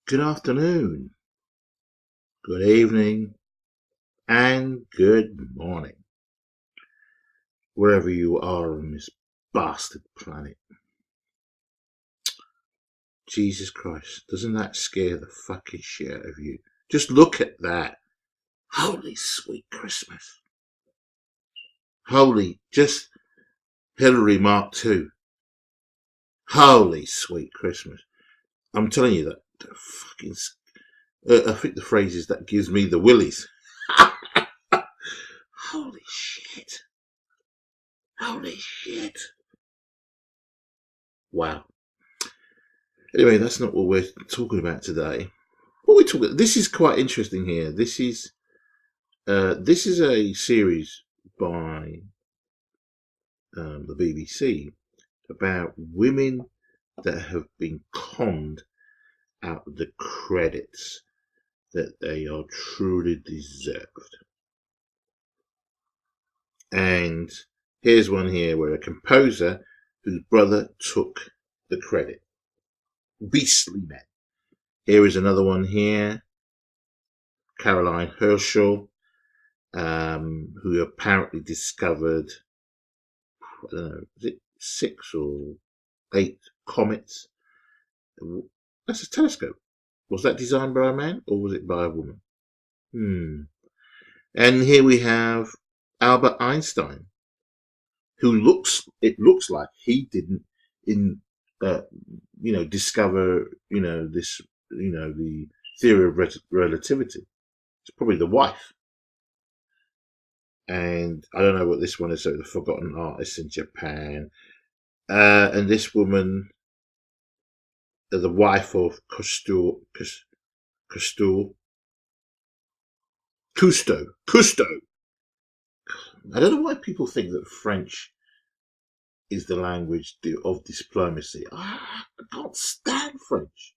Good afternoon, good evening, and good morning, wherever you are on this bastard planet. Jesus Christ, doesn't that scare the fucking shit out of you? Just look at that. Holy sweet Christmas. Holy, just Hillary Mark II. Holy sweet Christmas. I'm telling you that fucking, I think the phrase is that gives me the willies. Holy shit. Holy shit. Wow. Anyway, that's not what we're talking about today. What we talking? This is quite interesting here. This is a series by the BBC about women that have been conned out of the credits that they are truly deserved. And here's one here where a composer whose brother took the credit. Beastly men. Here is another one here. Caroline Herschel, who apparently discovered, I don't know, is it 6 or 8 comets? That's a telescope. Was that designed by a man or was it by a woman? And here we have Albert Einstein, who it looks like he didn't discover, this, the theory of relativity. It's probably the wife. And I don't know what this one is, so the forgotten artist in Japan. And this woman, the wife of Cousteau. I don't know why people think that French is the language of diplomacy. I can't stand French.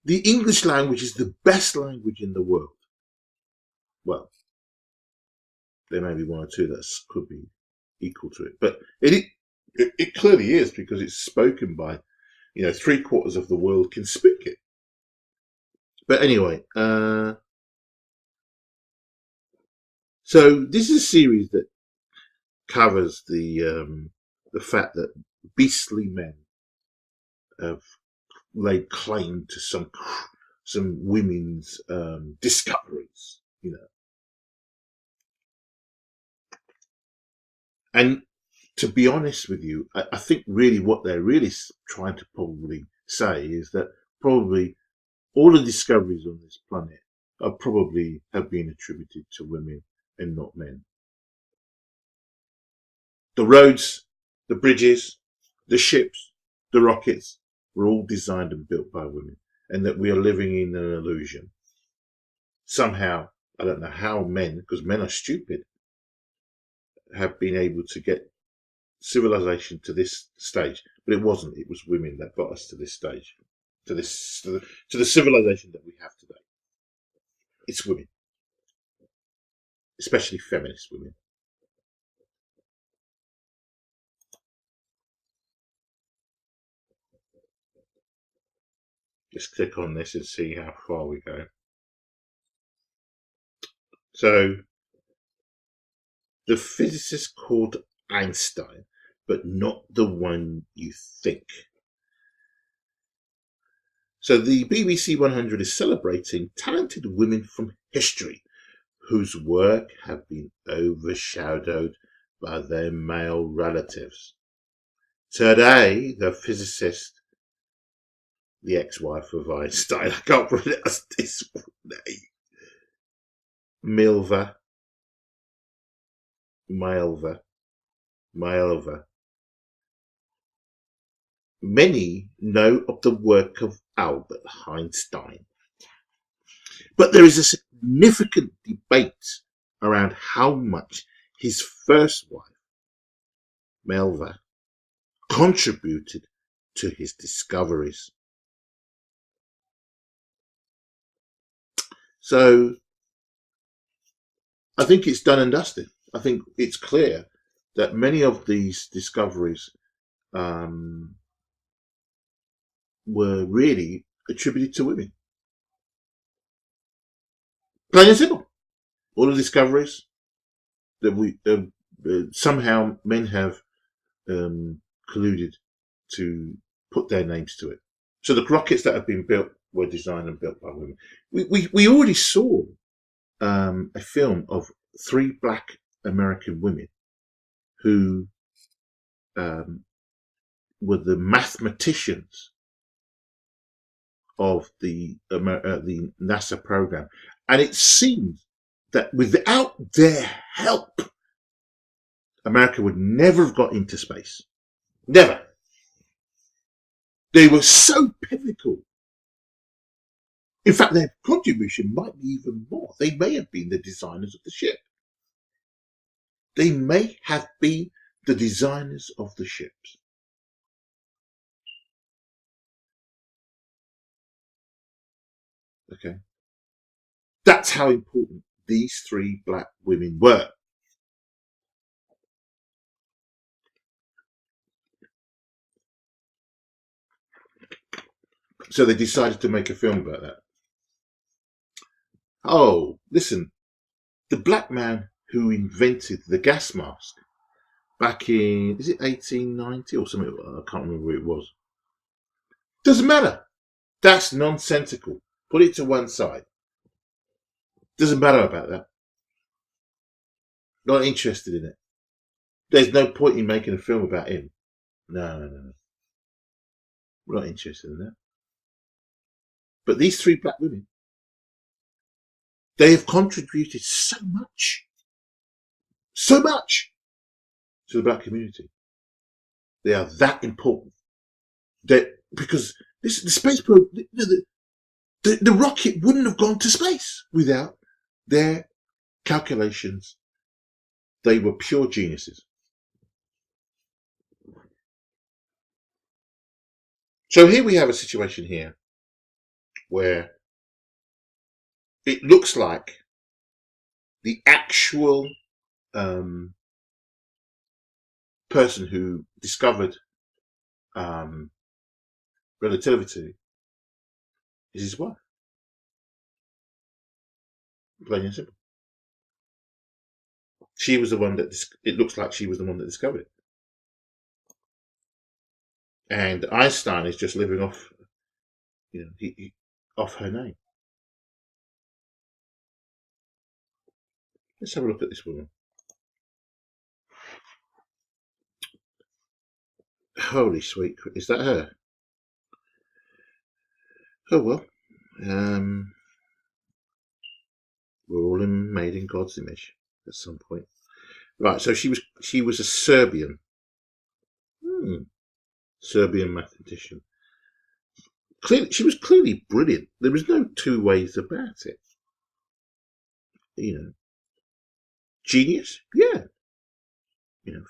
The English language is the best language in the world. Well, there may be one or two that could be equal to it, but it clearly is, because it's spoken by, 3/4 of the world can speak it. But anyway, so this is a series that covers the fact that beastly men have laid claim to some women's discoveries, And to be honest with you, I think really what they're really trying to probably say is that probably all the discoveries on this planet have been attributed to women and not men. The roads, the bridges, the ships, the rockets were all designed and built by women, and that we are living in an illusion. Somehow, I don't know how men, because men are stupid, have been able to get civilization to this stage, but it wasn't. It was women that got us to this stage, to the civilization that we have today. It's women, especially feminist women. Just click on this and see how far we go. So, the physicist called Einstein, but not the one you think. So the BBC 100 is celebrating talented women from history whose work have been overshadowed by their male relatives. Today, the physicist, the ex-wife of Einstein, I can't pronounce this name, Milva. Many know of the work of Albert Einstein, but there is a significant debate around how much his first wife, Milva, contributed to his discoveries. So I think it's done and dusted. I think it's clear that many of these discoveries were really attributed to women. Plain and simple. All the discoveries that we somehow men have colluded to put their names to it. So the rockets that have been built were designed and built by women. We already saw a film of 3 black American women who were the mathematicians of the NASA program, and it seems that without their help, America would never have got into space. Never. They were so pivotal. In fact, their contribution might be even more. They may have been the designers of the ship. They may have been the designers of the ships. Okay. That's how important these 3 black women were. So they decided to make a film about that. Oh, listen, the black man who invented the gas mask back in, is it 1890 or something? I can't remember who it was. Doesn't matter. That's nonsensical. Put it to one side. Doesn't matter about that. Not interested in it. There's no point in making a film about him. No. We're not interested in that. But these 3 black women, they have contributed so much to the black community. They are that important. Because the space program, the rocket wouldn't have gone to space without their calculations. They were pure geniuses. So here we have a situation here where it looks like the actual person who discovered relativity is his wife. Plain and simple. She was the one that, it looks like she was the one that discovered it. And Einstein is just living off, off her name. Let's have a look at this woman. Holy sweet, is that her? Oh well. We're all made in God's image at some point. Right, so she was a Serbian. Serbian mathematician. Clearly, she was clearly brilliant. There was no 2 ways about it. Genius? Yeah.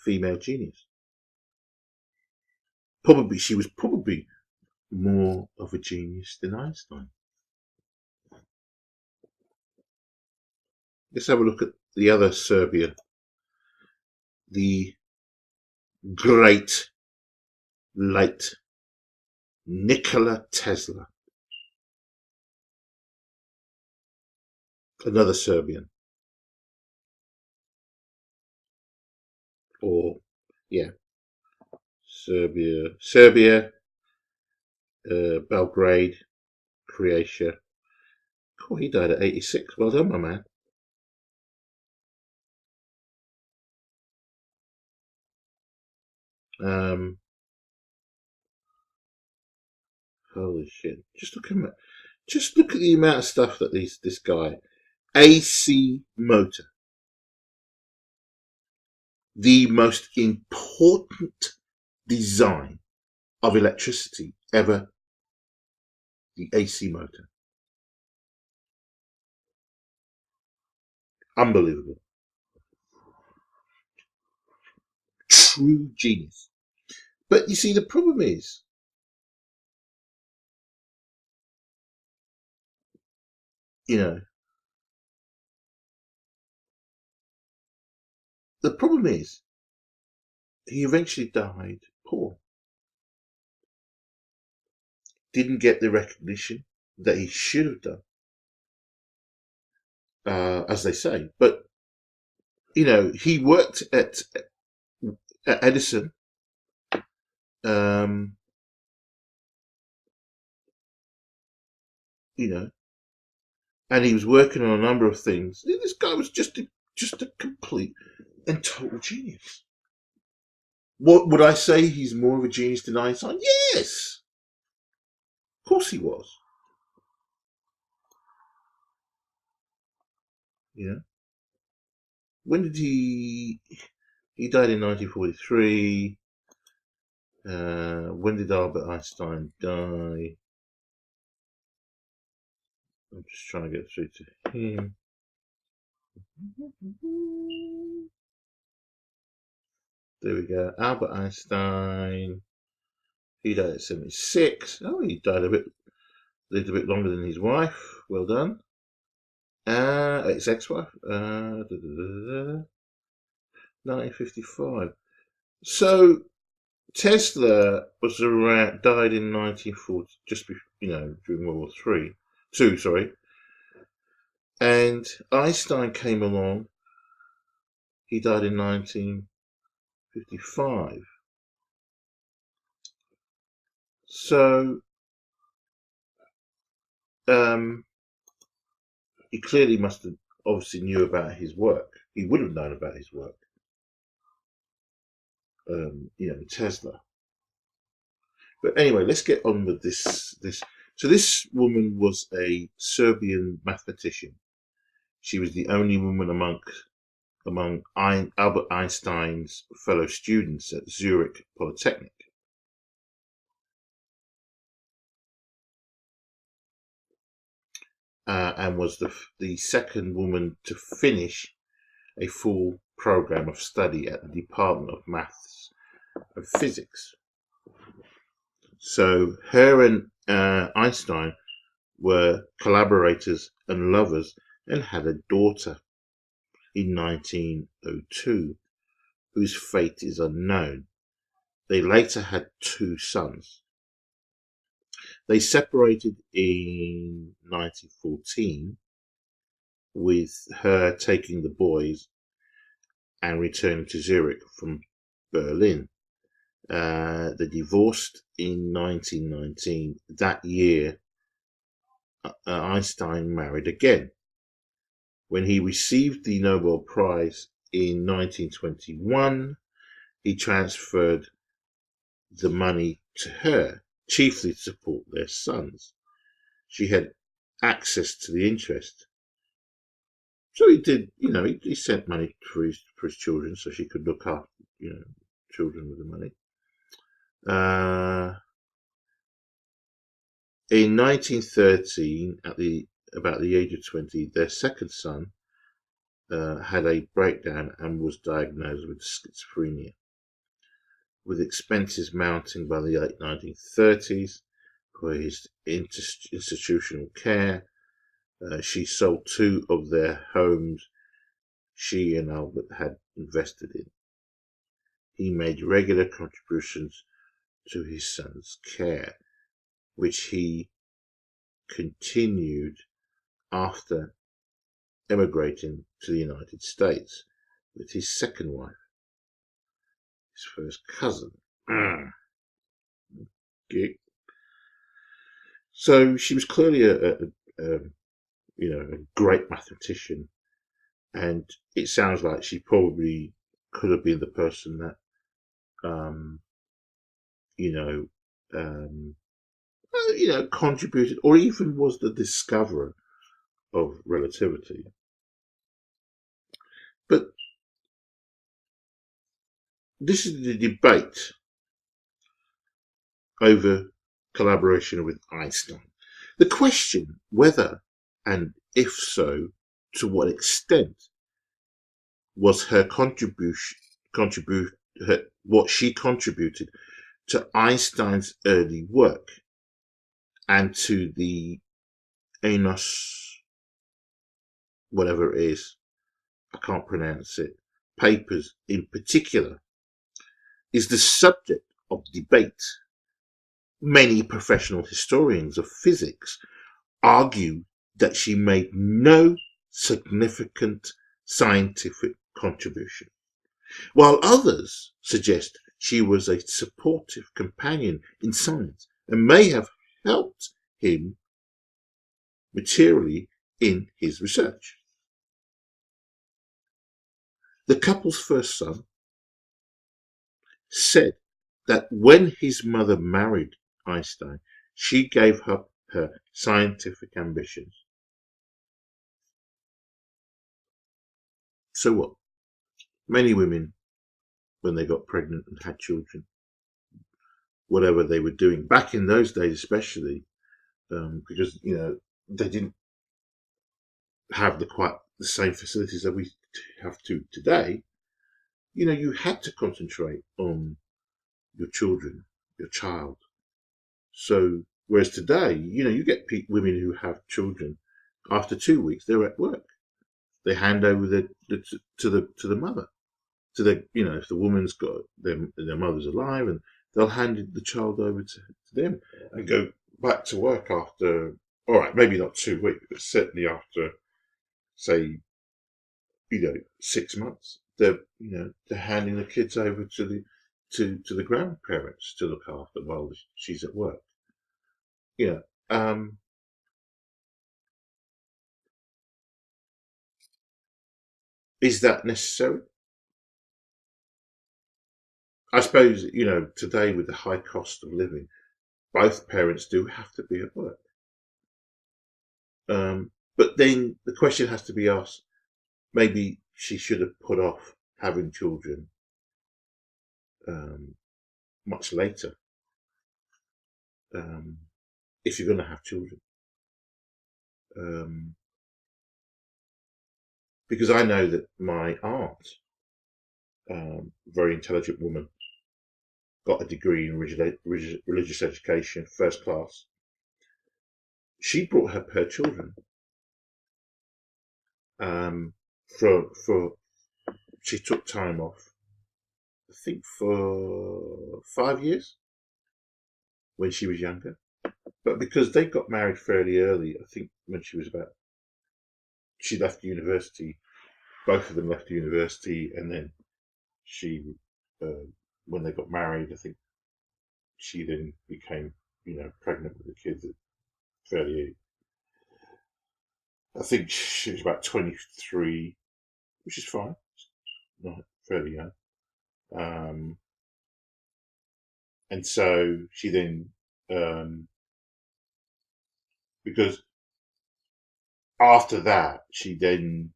Female genius. She was probably more of a genius than Einstein. Let's have a look at the other Serbian. The great late Nikola Tesla. Another Serbian. Or, yeah. Serbia, Belgrade, Croatia. Oh, he died at 86. Well done, my man. Holy shit! Just look at the amount of stuff that this guy, AC motor, the most important design of electricity ever, the AC motor. Unbelievable. True genius. But you see, the problem is, the problem is, he eventually died poor. didn't get the recognition that he should have done, as they say. But, he worked at Edison, um, and he was working on a number of things. This guy was just a complete and total genius. What would I say? He's more of a genius than Einstein? Yes, of course he was. When did he died in 1943. When did Albert Einstein die? I'm just trying to get through to him. There we go. Albert Einstein. He died at 76. Oh, he died lived a bit longer than his wife. Well done. His ex-wife. 1955. So Tesla died in 1940, just during World War II, sorry. And Einstein came along. He died in 1955. So he clearly must have obviously knew about his work. He would have known about his work. Tesla. But anyway, let's get on with this. So this woman was a Serbian mathematician. She was the only woman among Albert Einstein's fellow students at Zurich Polytechnic. And was the second woman to finish a full program of study at the Department of Maths and Physics. So her and Einstein were collaborators and lovers and had a daughter in 1902 whose fate is unknown. They later had 2 sons. They separated in 1914, with her taking the boys and returning to Zurich from Berlin. They divorced in 1919. That year, Einstein married again. When he received the Nobel Prize in 1921, he transferred the money to her, chiefly to support their sons. She had access to the interest. So he did, he sent money for his children so she could look after, children with the money. In 1913, about the age of 20, their second son had a breakdown and was diagnosed with schizophrenia. With expenses mounting by the late 1930s for his institutional care, she sold 2 of their homes she and Albert had invested in. He made regular contributions to his son's care, which he continued after emigrating to the United States with his second wife, his first cousin. So she was clearly a great mathematician, and it sounds like she probably could have been the person that contributed or even was the discoverer of relativity. But this is the debate over collaboration with Einstein. The question whether, and if so, to what extent was her what she contributed to Einstein's early work and to the Enos, whatever it is, I can't pronounce it, papers in particular, is the subject of debate Many professional historians of physics argue that she made no significant scientific contribution, while others suggest she was a supportive companion in science and may have helped him materially in his research. The couple's first son said that when his mother married Einstein, she gave up her scientific ambitions. So what? Many women, when they got pregnant and had children, whatever they were doing back in those days, especially because they didn't have quite the same facilities that we have today. You had to concentrate on your children, your child. So whereas today, you get women who have children after 2 weeks they're at work. They hand over to the mother. To the if the woman's got their mother's alive, and they'll hand the child over to them and go back to work after. All right, maybe not 2 weeks, but certainly after, say, 6 months. They're handing the kids over to the grandparents to look after while she's at work. Um, is that necessary? I suppose, today with the high cost of living, both parents do have to be at work. But then the question has to be asked, maybe she should have put off having children much later, if you're going to have children. Because I know that my aunt, very intelligent woman, got a degree in religious education, first class. She brought her children for she took time off, I think for 5 years when she was younger. But because they got married fairly early, I think when she left university, both of them left university, and then when they got married, I think she then became, pregnant with the kids fairly. I think she was about 23, which is fine, not fairly young. And so she then, because after that, she then,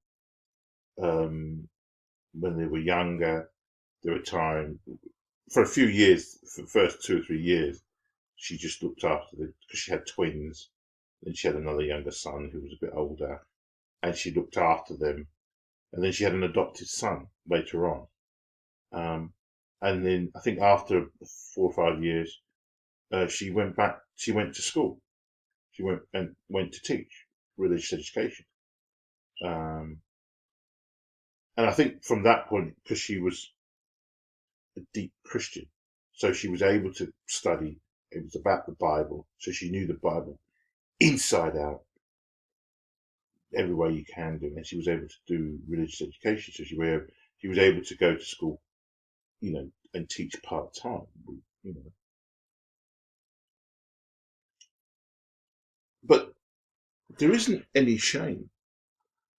when they were younger, there were times for a few years, for the first 2 or 3 years, she just looked after them because she had twins. Then she had another younger son who was a bit older, and she looked after them. And then she had an adopted son later on. And then I think after 4 or 5 years, she went to school. She went to teach religious education. And I think from that point, because she was a deep Christian, so she was able to study. It was about the Bible, so she knew the Bible inside out, every way you can do. And she was able to do religious education, so she was able to go to school, and teach part-time. But there isn't any shame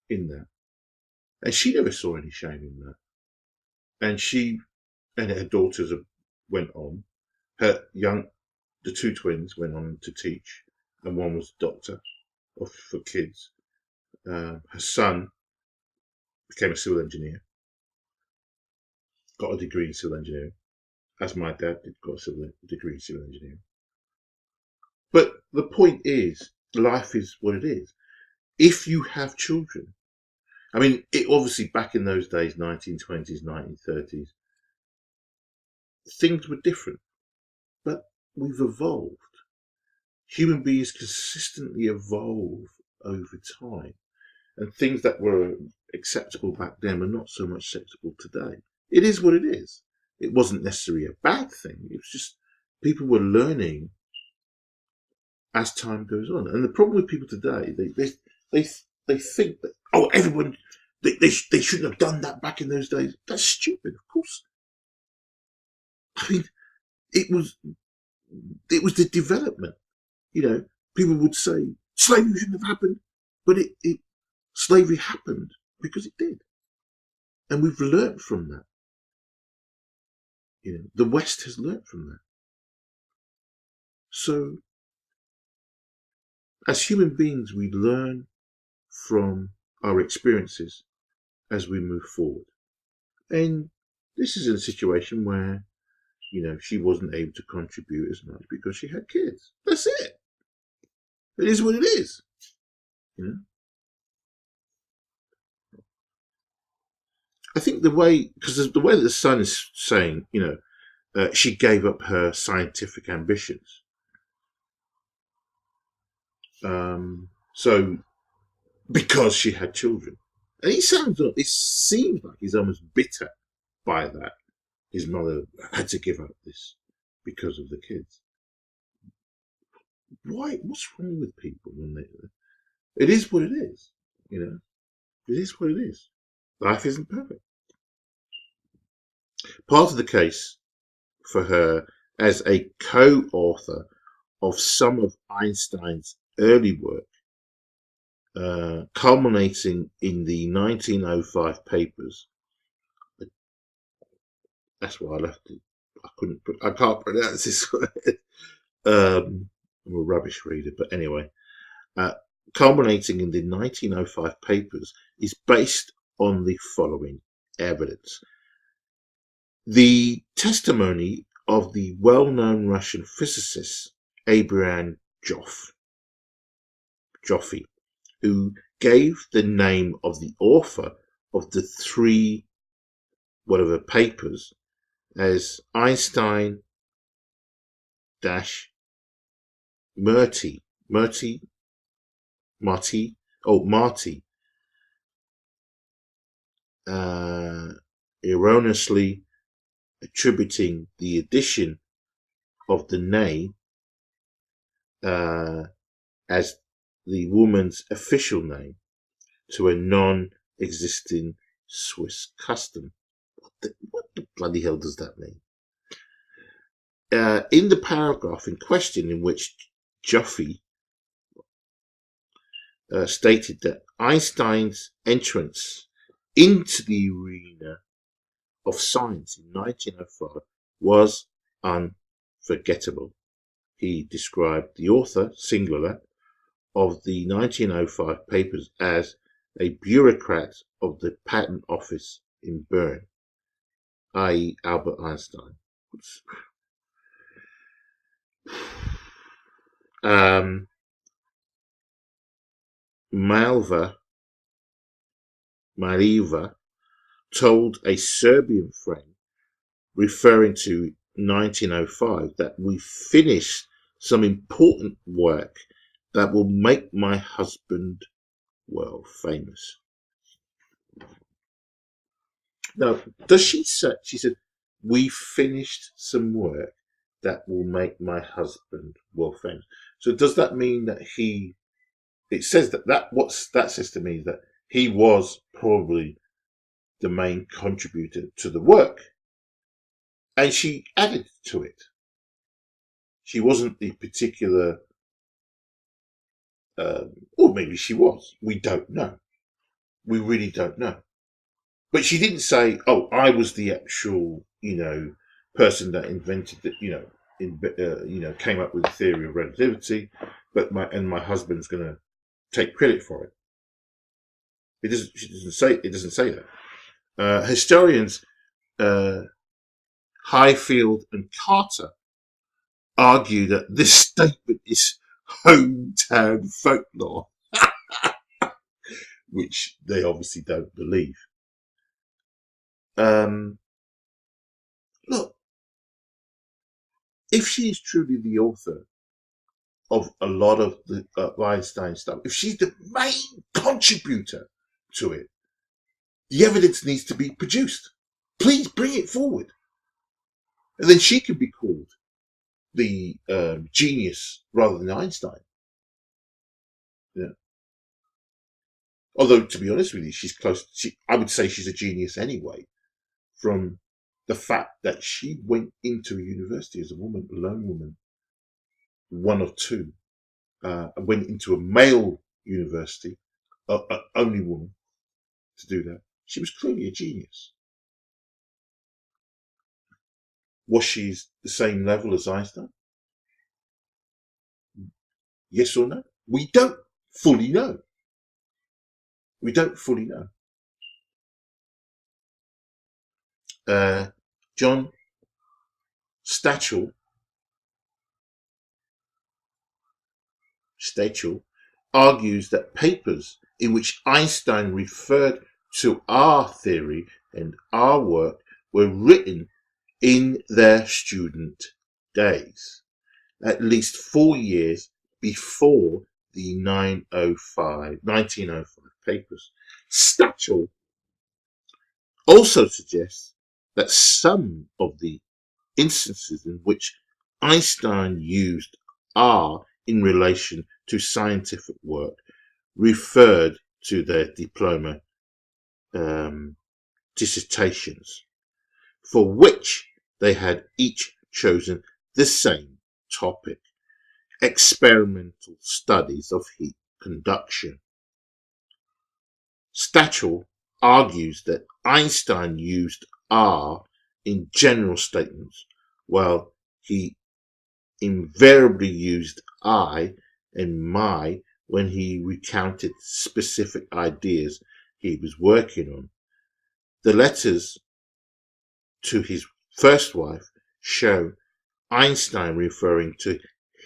in that, and she never saw any shame in that. And she and her daughters went on. The two twins went on to teach, and one was a doctor for kids. Her son became a civil engineer, got a degree in civil engineering, as my dad did, got a degree in civil engineering. But the point is, life is what it is. If you have children, I mean, it obviously back in those days, 1920s, 1930s, things were different, but we've evolved. Human beings consistently evolve over time, and things that were acceptable back then are not so much acceptable today. It is what it is. It wasn't necessarily a bad thing. It was just people were learning as time goes on. And the problem with people today, they think that, oh, everyone, they shouldn't have done that back in those days. That's stupid, of course. I mean, it was the development. You know, people would say slavery shouldn't have happened, but slavery happened because it did, and we've learnt from that. You know, the West has learnt from that. So, as human beings, we learn from our experiences as we move forward. And this is a situation where, you know, she wasn't able to contribute as much because she had kids. That's it. It is what it is. You know? I think because the way that the Sun is saying, you know, she gave up her scientific ambitions. So, because she had children. And it seems like he's almost bitter by that. His mother had to give up this because of the kids. Why? What's wrong with people when it is what it is, you know? It is what it is. Life isn't perfect. Part of the case for her as a co-author of some of Einstein's early work, culminating in the 1905 papers. That's why I left it. I can't pronounce this word. I'm a rubbish reader, but anyway. Culminating in the 1905 papers is based on the following evidence. The testimony of the well-known Russian physicist Abraham Joffe, who gave the name of the author of the three papers as Einstein Marty, erroneously attributing the addition of the name as the woman's official name to a non-existing Swiss custom. What the bloody hell does that mean? In the paragraph in question, in which Joffe stated that Einstein's entrance into the arena of science in 1905 was unforgettable. He described the author, singular, of the 1905 papers as a bureaucrat of the patent office in Bern, i.e. Albert Einstein. Mariva told a Serbian friend, referring to 1905, that we finished some important work that will make my husband world famous. Now, does she say, she said, we finished some work that will make my husband world famous. So does that mean that it says what that says to me is that he was probably the main contributor to the work, and she added to it. She wasn't the particular, or maybe she was. We don't know. We really don't know. But she didn't say, "Oh, I was the actual, person that invented it, came up with the theory of relativity, but my husband's going to take credit for it." It doesn't say that. Historians Highfield and Carter argue that this statement is hometown folklore, which they obviously don't believe. Look, if she's truly the author of a lot of the Einstein stuff, if she's the main contributor to it, the evidence needs to be produced. Please bring it forward. And then she can be called the genius rather than Einstein. Yeah. Although, to be honest with you, she's close. I would say she's a genius anyway, from the fact that she went into a university as a woman, a lone woman, one of two, went into a male university, only woman to do that. She was clearly a genius. Was she the same level as Einstein? Yes or no? We don't fully know. We don't fully know. John Stachel argues that papers in which Einstein referred to our theory and our work were written in their student days, at least 4 years before the 1905 papers. Stachel also suggests that some of the instances in which Einstein used R in relation to scientific work referred to their diploma dissertations, for which they had each chosen the same topic: experimental studies of heat conduction. Stachel argues that Einstein used R in general statements, while he invariably used I and my when he recounted specific ideas he was working on. The letters to his first wife show Einstein referring to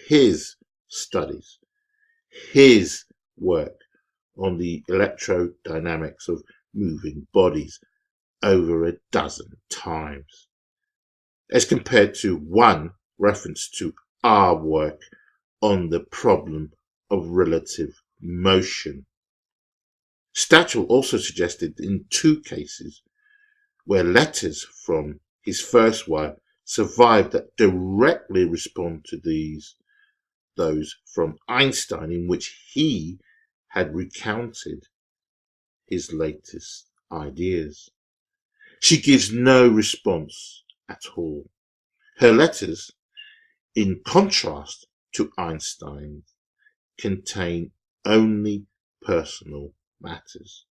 his studies, his work on the electrodynamics of moving bodies over a dozen times, as compared to one reference to our work on the problem of relative motion. Stachel also suggested in 2 cases where letters from his first wife survived that directly respond to those from Einstein, in which he had recounted his latest ideas. She gives no response at all. Her letters, in contrast to Einstein, contain only personal matters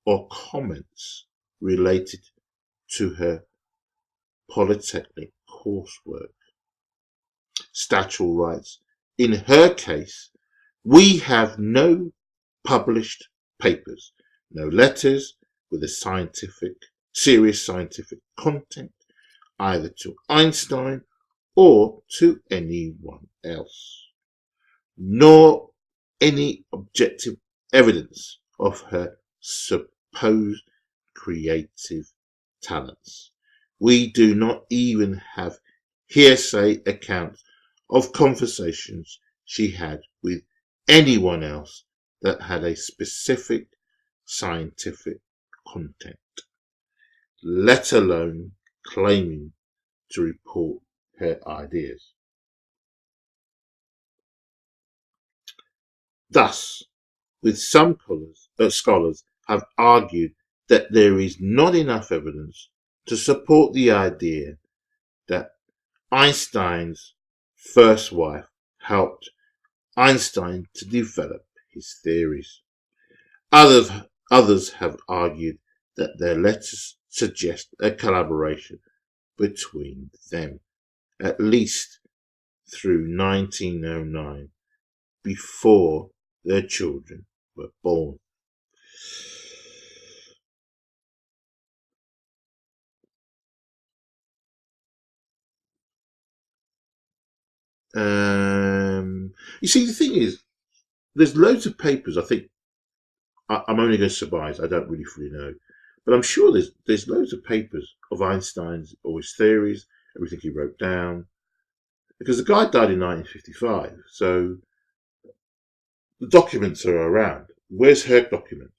or comments related to her Polytechnic coursework. Stachel writes, in her case, we have no published papers, no letters with a serious scientific content, either to Einstein or to anyone else, nor any objective evidence of her supposed creative talents. We do not even have hearsay accounts of conversations she had with anyone else that had a specific scientific content, let alone claiming to report her ideas. Thus, with some scholars have argued that there is not enough evidence to support the idea that Einstein's first wife helped Einstein to develop his theories. Others have argued that their letters suggest a collaboration between them, at least through 1909, before their children were born. You see, the thing is, there's loads of papers. I think I'm only going to surmise. I don't really fully know, but I'm sure there's loads of papers of Einstein's or his theories, everything he wrote down, because the guy died in 1955. So the documents are around. Where's her documents?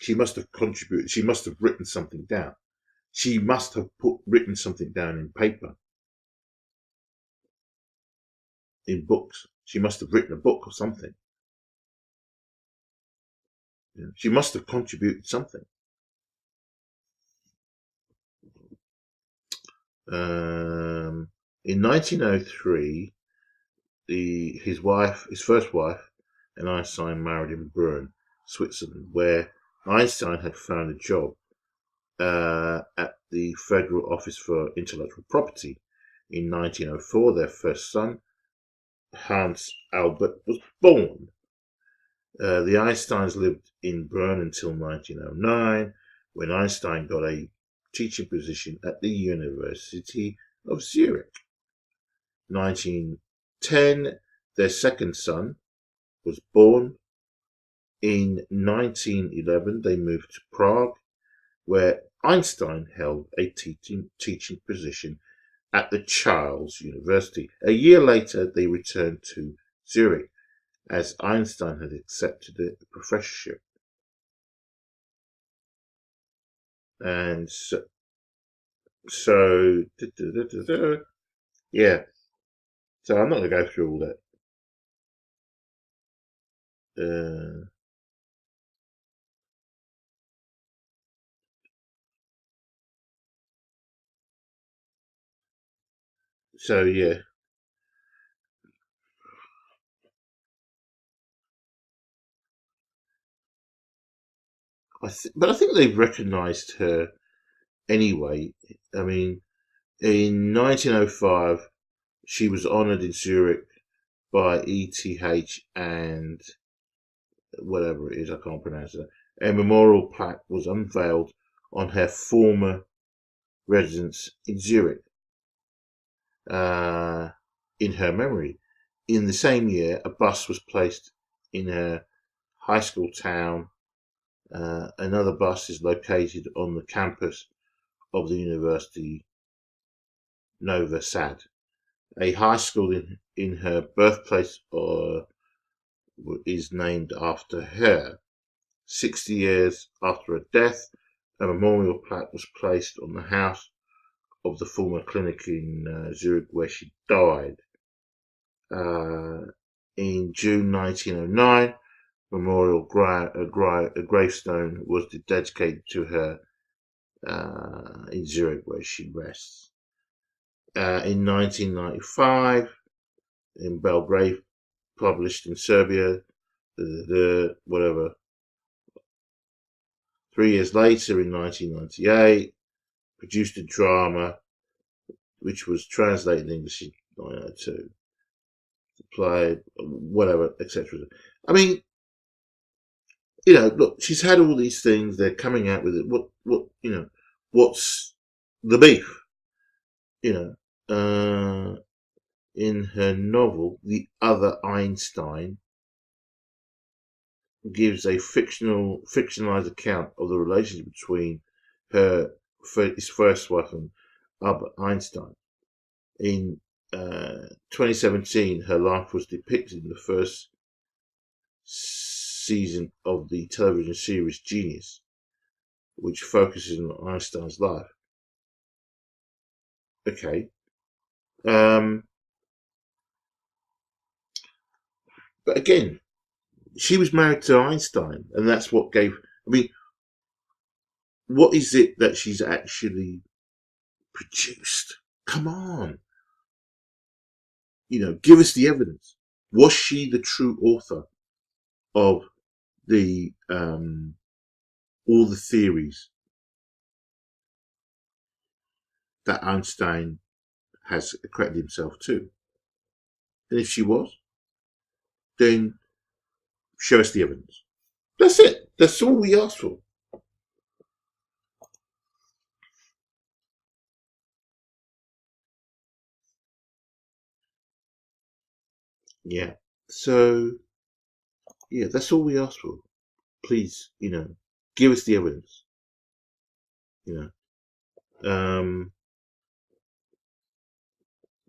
She must have contributed. She must have written something down. She must have written something down in paper. in books. She must have written a book or something. She must have contributed something. In 1903, his first wife, and Einstein married in Bern, Switzerland, where Einstein had found a job at the Federal Office for Intellectual Property. In 1904, their first son, Hans Albert, was born. The Einsteins lived in Bern until 1909, when Einstein got a teaching position at the University of Zurich. 1910, their second son was born. In 1911, they moved to Prague, where Einstein held a teaching position at the Charles University. A year later, they returned to Zurich, as Einstein had accepted a professorship. And yeah. So I'm not going to go through all that. So yeah, but I think they've recognised her anyway. I mean, in 1905, she was honoured in Zurich by ETH and whatever it is, I can't pronounce it. A memorial plaque was unveiled on her former residence in Zurich in her memory. In the same year, a bus was placed in her high school town. Another bus is located on the campus of the University Nova Sad. A high school in her birthplace is named after her. 60 years after her death, a memorial plaque was placed on the house of the former clinic in Zurich where she died. In June 1909, memorial gravestone was dedicated to her in Zurich where she rests. In 1995, in Belgrade, published in Serbia, whatever. 3 years later, in 1998, produced a drama which was translated in English in 1902. Play, whatever, etc. I mean, look, she's had all these things. They're coming out with it. What's the beef? In her novel, The Other Einstein gives a fictionalized account of the relationship between his first wife and Albert Einstein. In 2017, her life was depicted in the first season of the television series Genius, which focuses on Einstein's life. Okay. But again, she was married to Einstein, and that's what gave. I mean, what is it that she's actually produced? Come on. Give us the evidence. Was she the true author of the all the theories that Einstein has accredited himself to? And if she was, then show us the evidence. That's it. That's all we ask for. Yeah. So, yeah, that's all we ask for. Please, give us the evidence.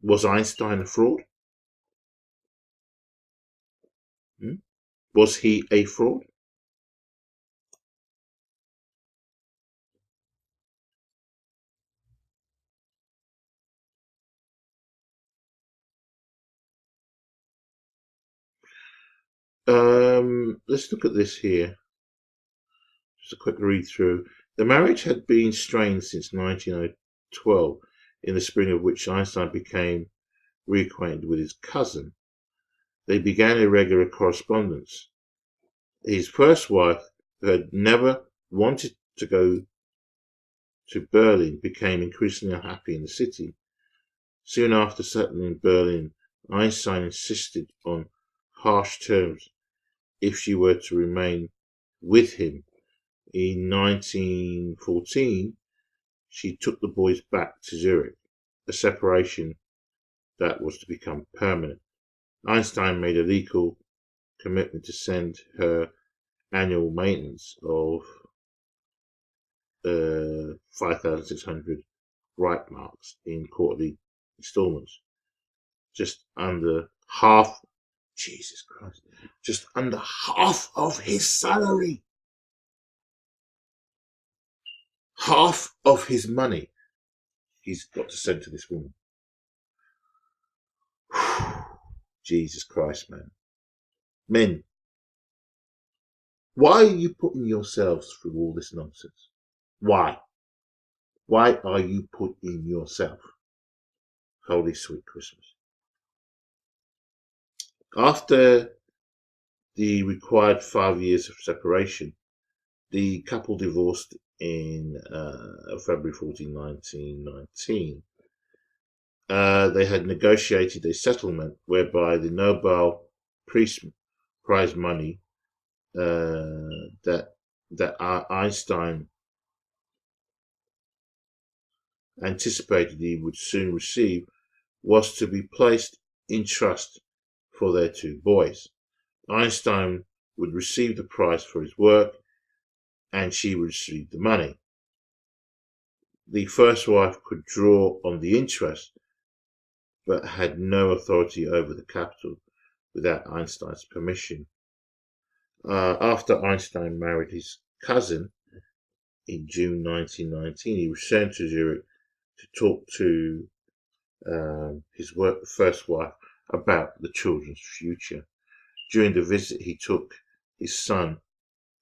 Was Einstein a fraud? Hmm? Was he a fraud? Let's look at this here. Just a quick read through. The marriage had been strained since 1912, in the spring of which Einstein became reacquainted with his cousin. They began irregular correspondence. His first wife, who had never wanted to go to Berlin, became increasingly unhappy in the city. Soon after settling in Berlin, Einstein insisted on harsh terms if she were to remain with him. In 1914, she took the boys back to Zurich, a separation that was to become permanent. Einstein made a legal commitment to send her annual maintenance of 5,600 Reichmarks in quarterly installments, just under half, Jesus Christ, just under half of his salary. Half of his money he's got to send to this woman. Jesus Christ, man. Men, why are you putting yourselves through all this nonsense? Why? Why are you putting yourself? Holy sweet Christmas. After the required 5 years of separation, the couple divorced in February 14, 1919. They had negotiated a settlement whereby the Nobel Prize money that Einstein anticipated he would soon receive was to be placed in trust for their two boys. Einstein would receive the prize for his work, and she would receive the money. The first wife could draw on the interest, but had no authority over the capital without Einstein's permission. After Einstein married his cousin in June 1919, he returned to Zurich to talk to his first wife about the children's future. During the visit, he took his son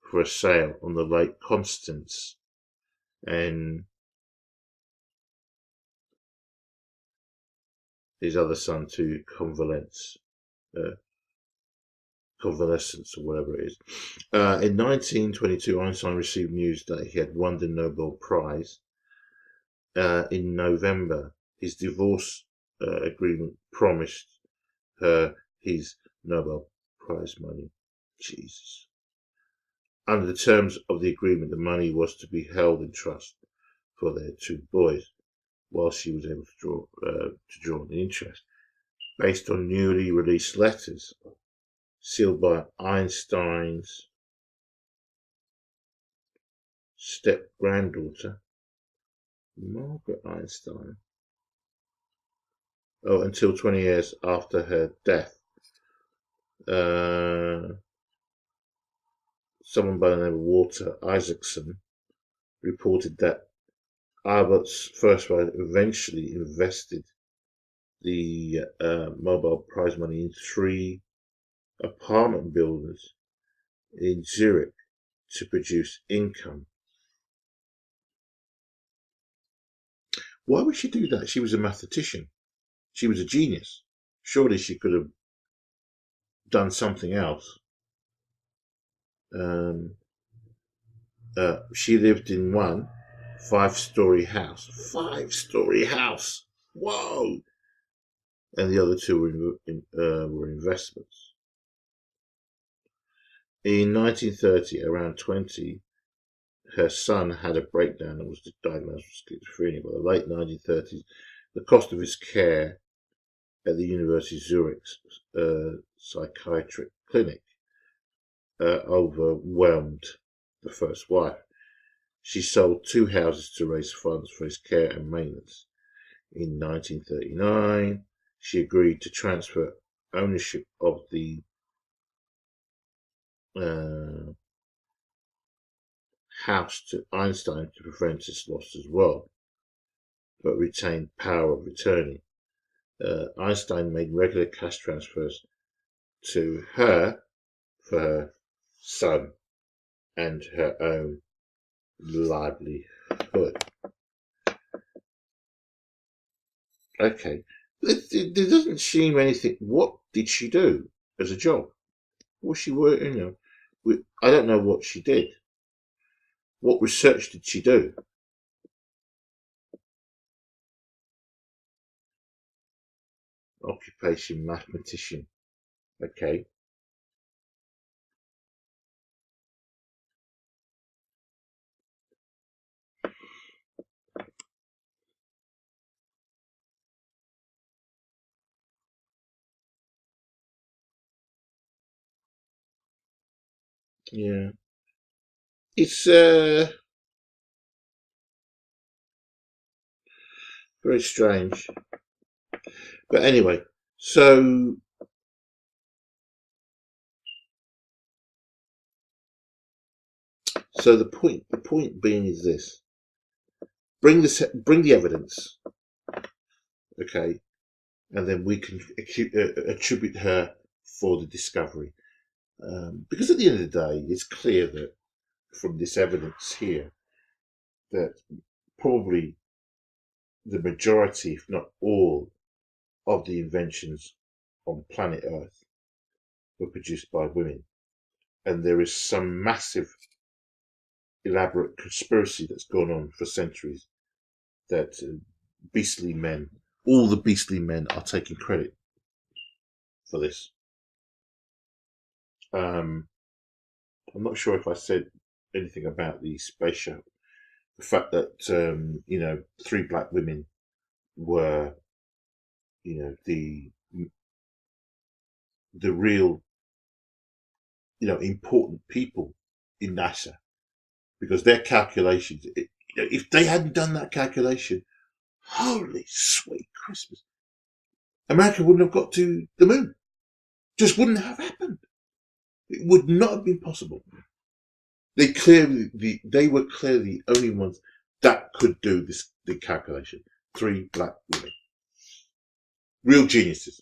for a sail on the Lake Constance, and his other son to convalescence or whatever it is. In 1922, Einstein received news that he had won the Nobel Prize. In November, his divorce agreement promised her his Nobel Prize money. Jesus. Under the terms of the agreement, the money was to be held in trust for their two boys, while she was able to draw on the interest, based on newly released letters sealed by Einstein's step-granddaughter, Margaret Einstein, until 20 years after her death. Someone by the name of Walter Isaacson reported that Albert's first wife eventually invested the Nobel Prize money in 3 apartment buildings in Zurich to produce income. Why would she do that? She was a mathematician. She was a genius. Surely she could have done something else. She lived in one 5-story house. 5-story house. Whoa! And the other 2 were investments. In 1930, around 20, her son had a breakdown and was diagnosed with schizophrenia. By the late 1930s, the cost of his care at the University of Zurich's psychiatric clinic overwhelmed the first wife. She sold 2 houses to raise funds for his care and maintenance. In 1939, she agreed to transfer ownership of the house to Einstein to prevent its loss as well, but retained power of attorney. Einstein made regular cash transfers to her for her son and her own livelihood. Okay, there doesn't seem anything. What did she do as a job? Was she working? I don't know what she did. What research did she do? Occupation, mathematician. Okay. Yeah. It's very strange. But anyway, so the point being is this: bring the evidence, okay, and then we can attribute her for the discovery. Because at the end of the day, it's clear that from this evidence here that probably the majority, if not all, of the inventions on planet Earth were produced by women. And there is some massive, elaborate conspiracy that's gone on for centuries that beastly men, all the beastly men, are taking credit for this. I'm not sure if I said anything about the space shuttle. The fact that 3 black women were, the real, important people in NASA, because their calculations, if they hadn't done that calculation, holy sweet Christmas, America wouldn't have got to the moon. Just wouldn't have happened. It would not have been possible. They were clearly the only ones that could do the calculation. 3 black women, real geniuses.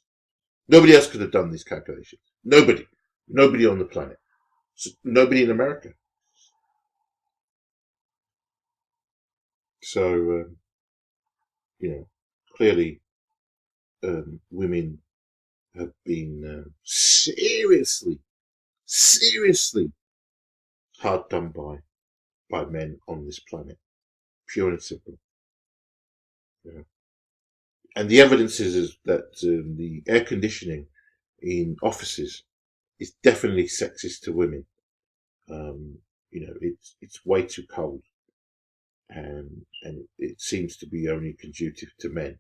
Nobody else could have done these calculations. Nobody on the planet. Nobody in America. So clearly, women have been seriously hard done by men on this planet, pure and simple. And the evidence is that the air conditioning in offices is definitely sexist to women. It's way too cold, and it seems to be only conducive to men.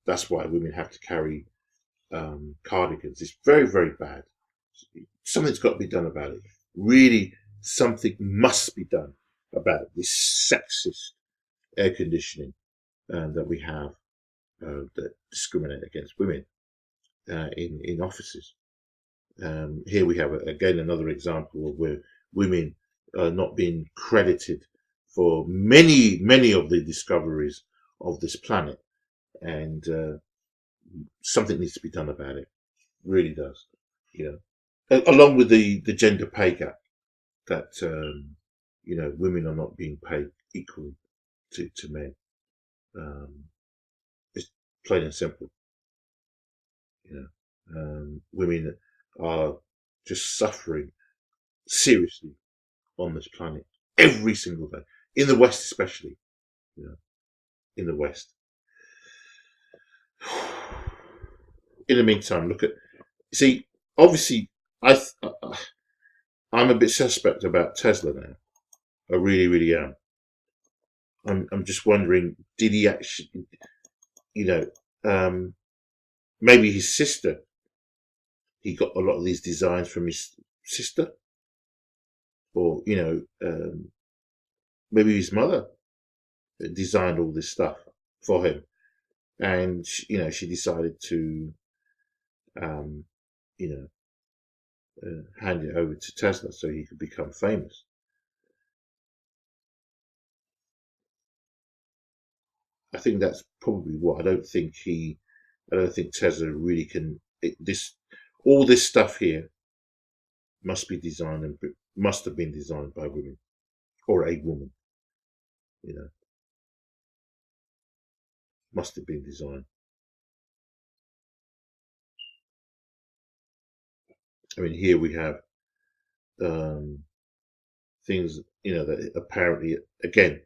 That's why women have to carry cardigans. It's very, very bad. Something's got to be done about it. Really, something must be done about this sexist air conditioning that we have that discriminate against women in offices. Here we have again another example of where women are not being credited for many of the discoveries of this planet, and something needs to be done about it. Really does, along with the gender pay gap that women are not being paid equally to men. It's plain and simple. Women are just suffering seriously on this planet every single day, in the West especially. In the West. In the meantime, see, obviously, I'm a bit suspect about Tesla now. I really, really am. I'm just wondering, did he actually, maybe his sister, he got a lot of these designs from his sister, or maybe his mother designed all this stuff for him, and she decided to um, hand it over to Tesla so he could become famous. I think that's probably what. I don't think Tesla really can. All this stuff here must be designed and must have been designed by women or a woman. You know, must have been designed. I mean, here we have things, that apparently, again,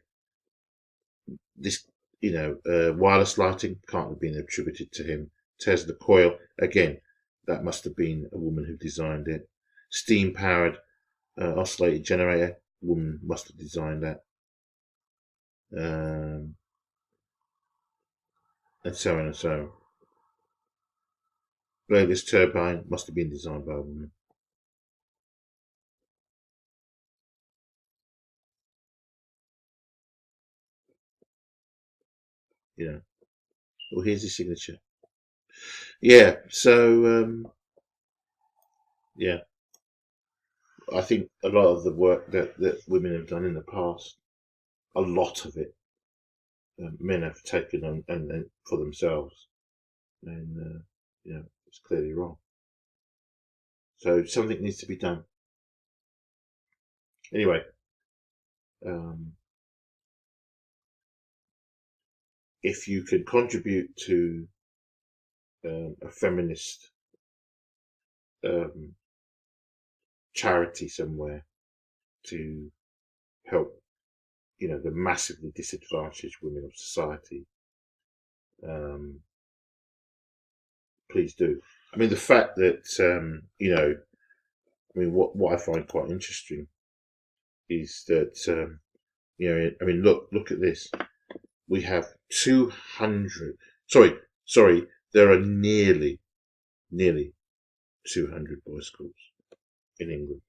this, wireless lighting can't have been attributed to him. Tesla coil, again, that must have been a woman who designed it. Steam powered oscillator generator, woman must have designed that. And so on and so on. Bladeless turbine must have been designed by a woman. Well, here's his signature. Yeah, so yeah, I think a lot of the work that women have done in the past, a lot of it, men have taken on and for themselves, and it's clearly wrong. So something needs to be done. Anyway, if you can contribute to a feminist charity somewhere to help, the massively disadvantaged women of society, please do. I mean, the fact that, what I find quite interesting is that, look at this. We have 200, sorry, there are nearly 200 boys' schools in England.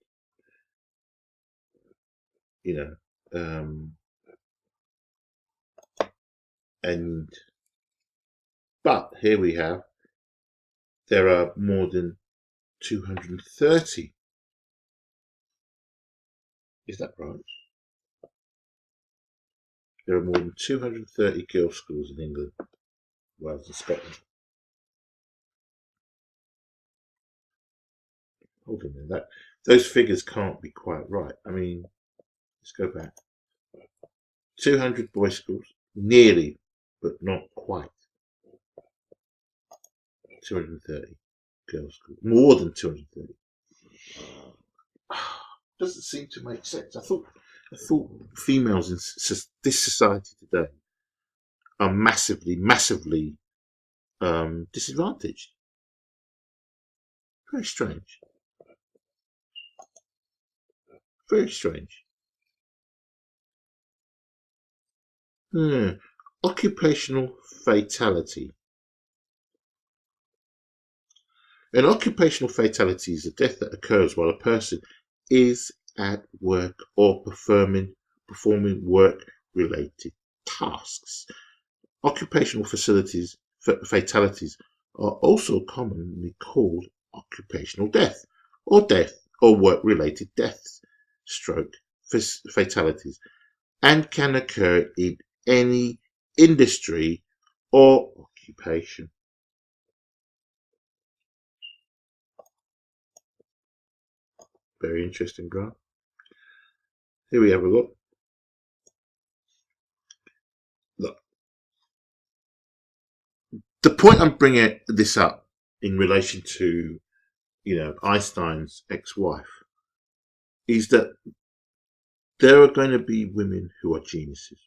But here we have, there are more than 230. Is that right? There are more than 230 girls' schools in England, Wales and Scotland. Hold on a minute, those figures can't be quite right. I mean, let's go back. 200 boys' schools, nearly, but not quite. 230 girls' schools, more than 230. Doesn't seem to make sense. I thought females in this society today are massively disadvantaged. Very strange. Very strange. Occupational fatality. An occupational fatality is a death that occurs while a person is at work or performing work-related tasks. Occupational fatalities are also commonly called occupational death or work-related deaths, stroke fatalities, and can occur in any industry or occupation. Very interesting graph. Here we have a look. Look, the point I'm bringing this up in relation to, Einstein's ex-wife is that there are going to be women who are geniuses.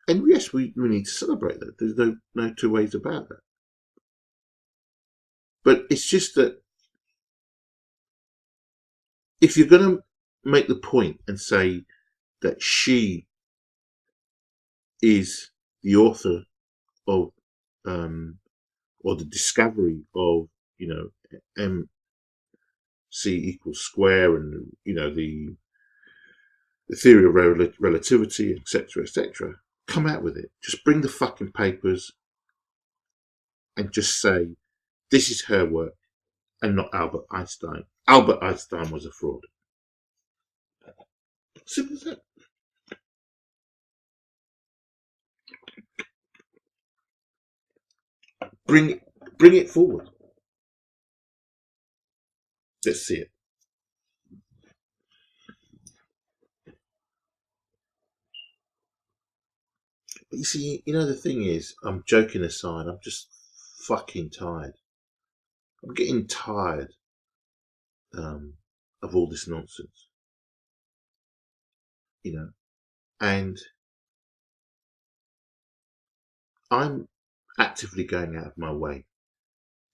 And yes, we need to celebrate that. There's no two ways about that. But it's just that if you're going to make the point and say that she is the author of, or the discovery of, MC equals square, and the theory of relativity, etc., come out with it. Just bring the fucking papers and just say this is her work and not Albert Einstein. Albert Einstein was a fraud. Simple as that. Bring it forward. Let's see it. But you see, the thing is, I'm joking aside, I'm just fucking tired. I'm getting tired of all this nonsense, and I'm actively going out of my way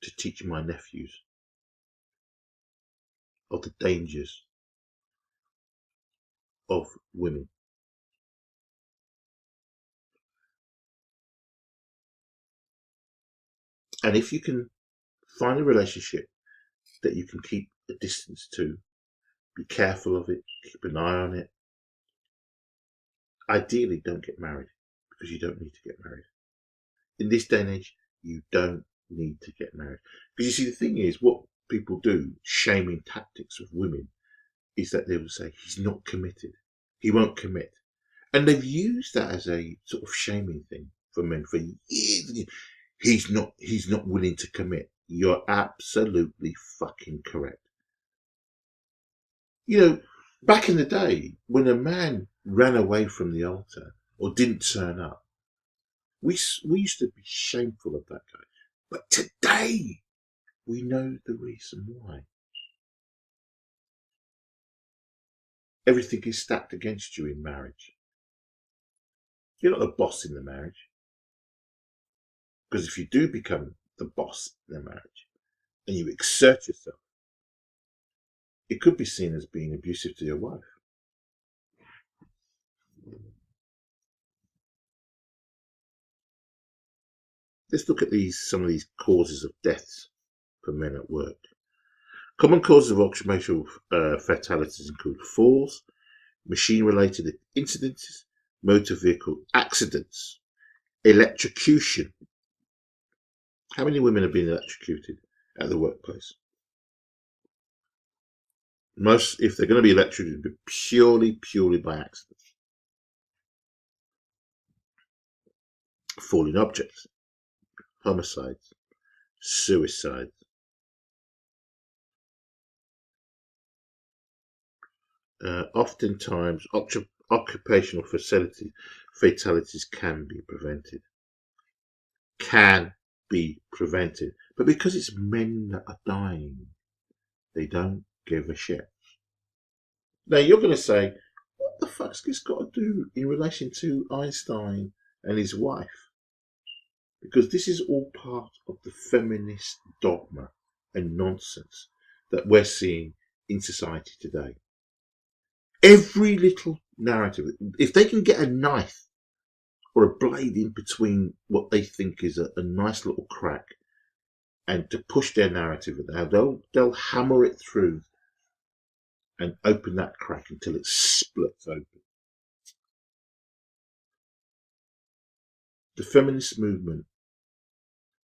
to teach my nephews of the dangers of women. And if you can find a relationship that you can keep a distance to, be careful of it, keep an eye on it. Ideally, don't get married, because you don't need to get married. In this day and age, you don't need to get married. Because you see, the thing is, what people do, shaming tactics of women, is that they will say, he's not committed. He won't commit. And they've used that as a sort of shaming thing for men for years. He's not willing to commit. You're absolutely fucking correct. Back in the day, when a man ran away from the altar or didn't turn up, we used to be shameful of that guy. But today, we know the reason why. Everything is stacked against you in marriage. You're not the boss in the marriage. Because if you do become the boss in the marriage and you exert yourself, it could be seen as being abusive to your wife. Let's look at some of these causes of deaths for men at work. Common causes of occupational fatalities include falls, machine-related incidents, motor vehicle accidents, electrocution. How many women have been electrocuted at the workplace? Most, if they're going to be electrocuted, be purely by accident. Falling objects, homicides, suicides. Oftentimes, occupational fatalities can be prevented. But because it's men that are dying, they don't give a shit. Now, you're going to say, what the fuck's this got to do in relation to Einstein and his wife? Because this is all part of the feminist dogma and nonsense that we're seeing in society today. Every little narrative, if they can get a knife or a blade in between what they think is a nice little crack, and to push their narrative, they'll hammer it through and open that crack until it splits open. The feminist movement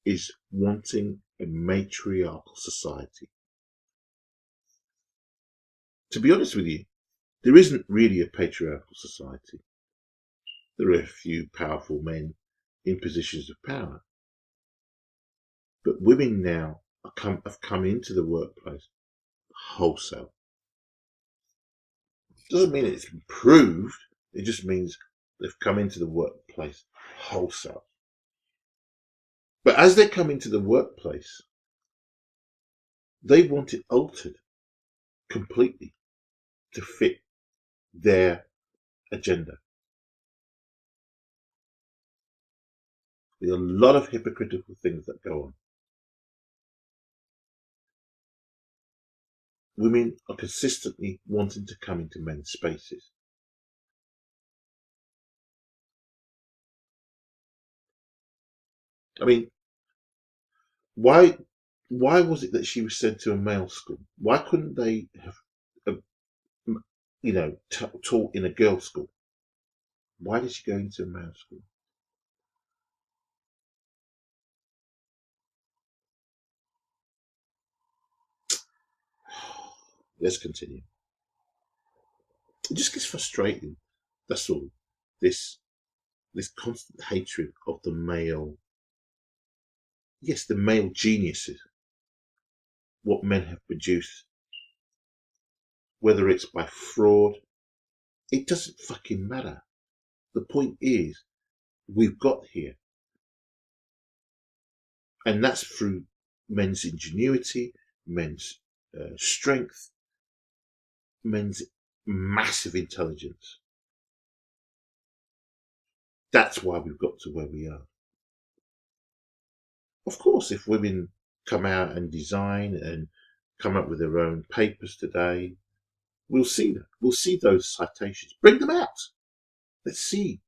is wanting a matriarchal society. To be honest with you, there isn't really a patriarchal society. There are a few powerful men in positions of power. But women now have come into the workplace wholesale. Doesn't mean it's improved. It just means they've come into the workplace wholesale. But as they come into the workplace, they want it altered completely to fit their agenda. There are a lot of hypocritical things that go on. Women are consistently wanting to come into men's spaces. I mean, why was it that she was sent to a male school? Why couldn't they have, taught in a girls' school? Why did she go into a male school? Let's continue. It just gets frustrating. That's all. This constant hatred of the male. Yes, the male geniuses. What men have produced whether it's by fraud, it doesn't fucking matter. The point is, we've got here. And that's through men's ingenuity, men's strength, men's massive intelligence. That's why we've got to where we are. Of course, if women come out and design and come up with their own papers today, we'll see that. We'll see those citations. Bring them out. Let's see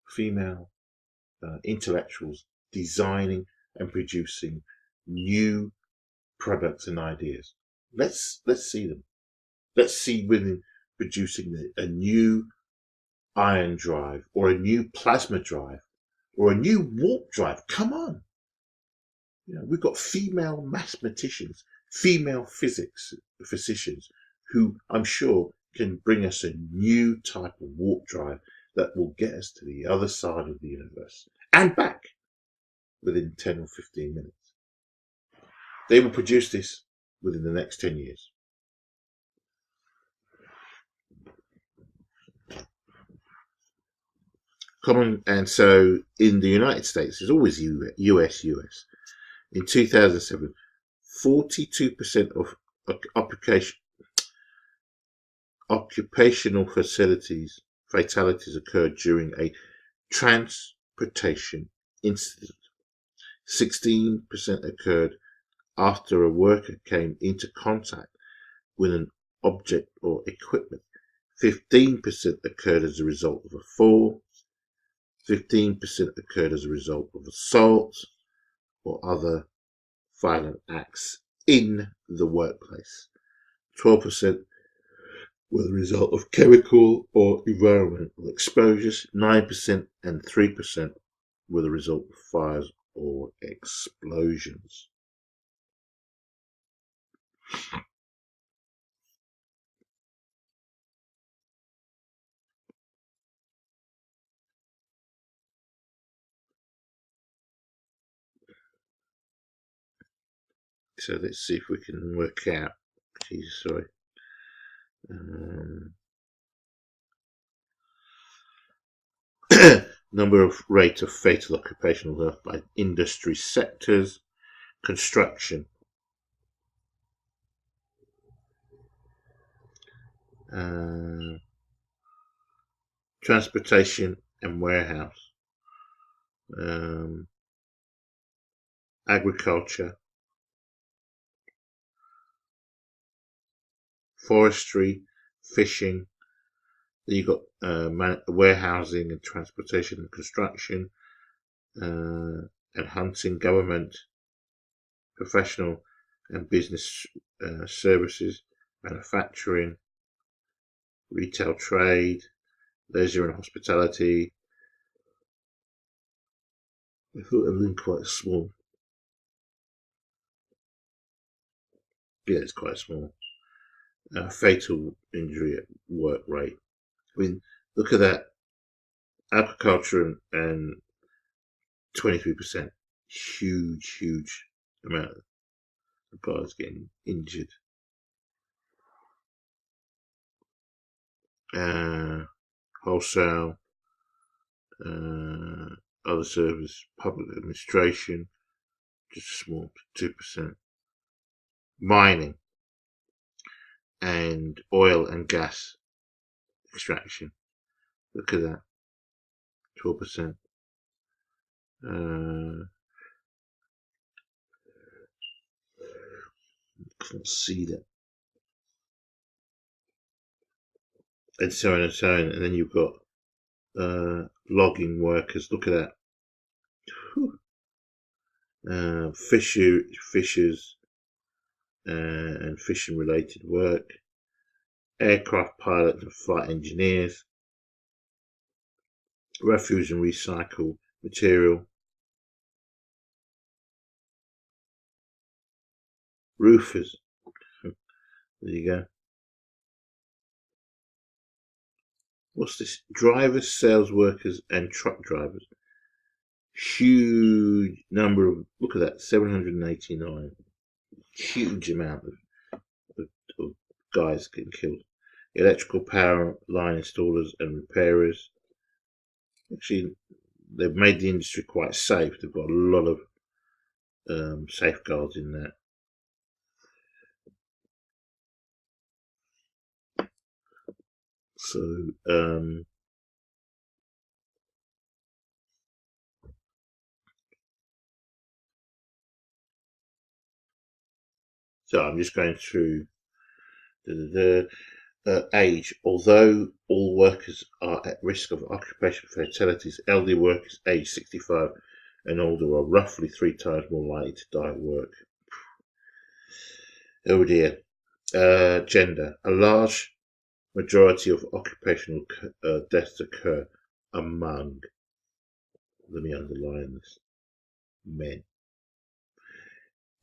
female intellectuals designing and producing new products and ideas. Let's see them. Let's see women producing a new iron drive or a new plasma drive or a new warp drive. Come on. You know, we've got female mathematicians, female physicians who I'm sure can bring us a new type of warp drive that will get us to the other side of the universe and back within 10 or 15 minutes. They will produce this within the next 10 years. Common, and so in the United States, there's always US. In 2007, 42% of occupational fatalities occurred during a transportation incident. 16% occurred after a worker came into contact with an object or equipment. 15% occurred as a result of a fall. 15% occurred as a result of assault or other violent acts in the workplace. 12% were the result of chemical or environmental exposures. 9% and 3% were the result of fires or explosions. So let's see if we can work out. Jesus, sorry. Number of rate of fatal occupational death by industry sectors. Construction. Transportation and warehouse. Agriculture. Forestry, fishing. Then you've got warehousing and transportation and construction, and hunting, government, professional and business services, manufacturing, retail trade, leisure and hospitality. I thought it was quite small. Yeah, it's quite small. Fatal injury at work rate. I mean, look at that. Agriculture and 23%. Huge amount of guys getting injured. Wholesale, other service, public administration, just small, 2%. Mining and oil and gas extraction. Look at that, 12%. Can't see that. And so on and so on. And then you've got logging workers. Look at that. Fishers and fishing related work. Aircraft pilots and flight engineers. Refuse and recycled material. Roofers. There you go. What's this? Drivers, sales workers, and truck drivers. Huge number of, look at that, 789. Huge amount of guys getting killed. Electrical power line installers and repairers. Actually, they've made the industry quite safe. They've got a lot of safeguards in that. So I'm just going through age. Although all workers are at risk of occupational fatalities, elderly workers aged 65 and older are roughly 3 times more likely to die at work. Oh dear. Gender. A large majority of occupational deaths occur among, let me underline this, men.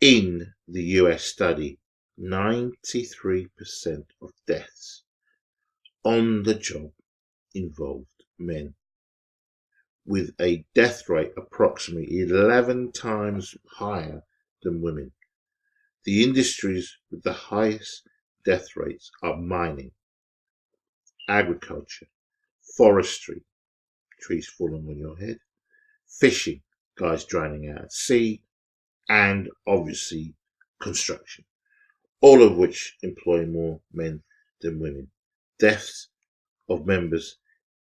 In the US study, 93% of deaths on the job involved men, with a death rate approximately 11 times higher than women. The industries with the highest death rates are mining, agriculture, forestry, trees falling on your head, fishing, guys drowning out at sea, and obviously construction, all of which employ more men than women. Deaths of members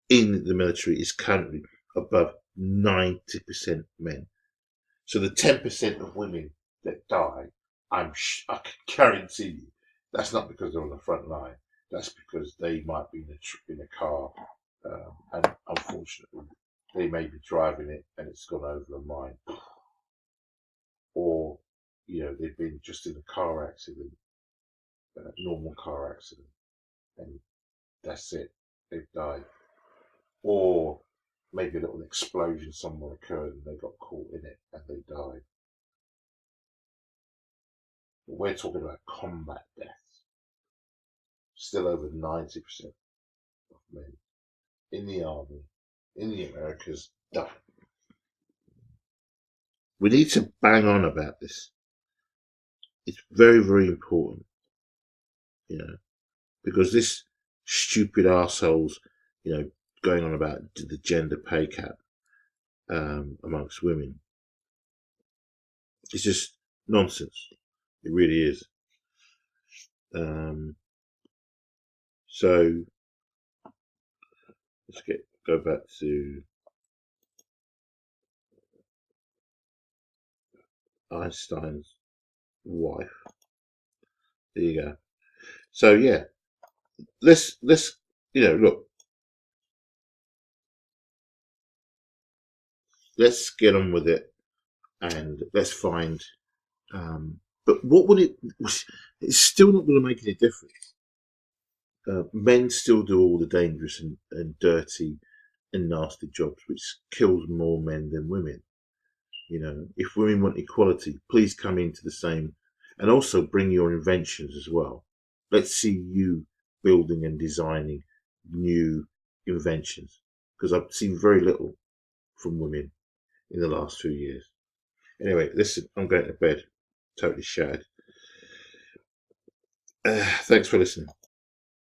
in the military is currently above 90% men. So the 10% of women that die, I can guarantee you, that's not because they're on the front line. That's because they might be in a car, and unfortunately, they may be driving it and it's gone over a mine, or they've been just in a car accident, normal car accident, and that's it, they've died, or maybe a little explosion somewhere occurred and they got caught in it and they died. But we're talking about combat deaths. Still over 90% of men in the army, in the Americas, die. We need to bang on about this. It's very, very important, because this stupid arseholes, going on about the gender pay gap amongst women, it's just nonsense. It really is. So let's go back to Einstein's wife. There you go. So yeah, let's look. Let's get on with it, and let's find. But what would it? It's still not going to make any difference. Men still do all the dangerous and dirty and nasty jobs, which kills more men than women. If women want equality, please come into the same, and also bring your inventions as well. Let's see you building and designing new inventions, because I've seen very little from women in the last few years. Anyway, listen, I'm going to bed, totally shattered. Thanks for listening.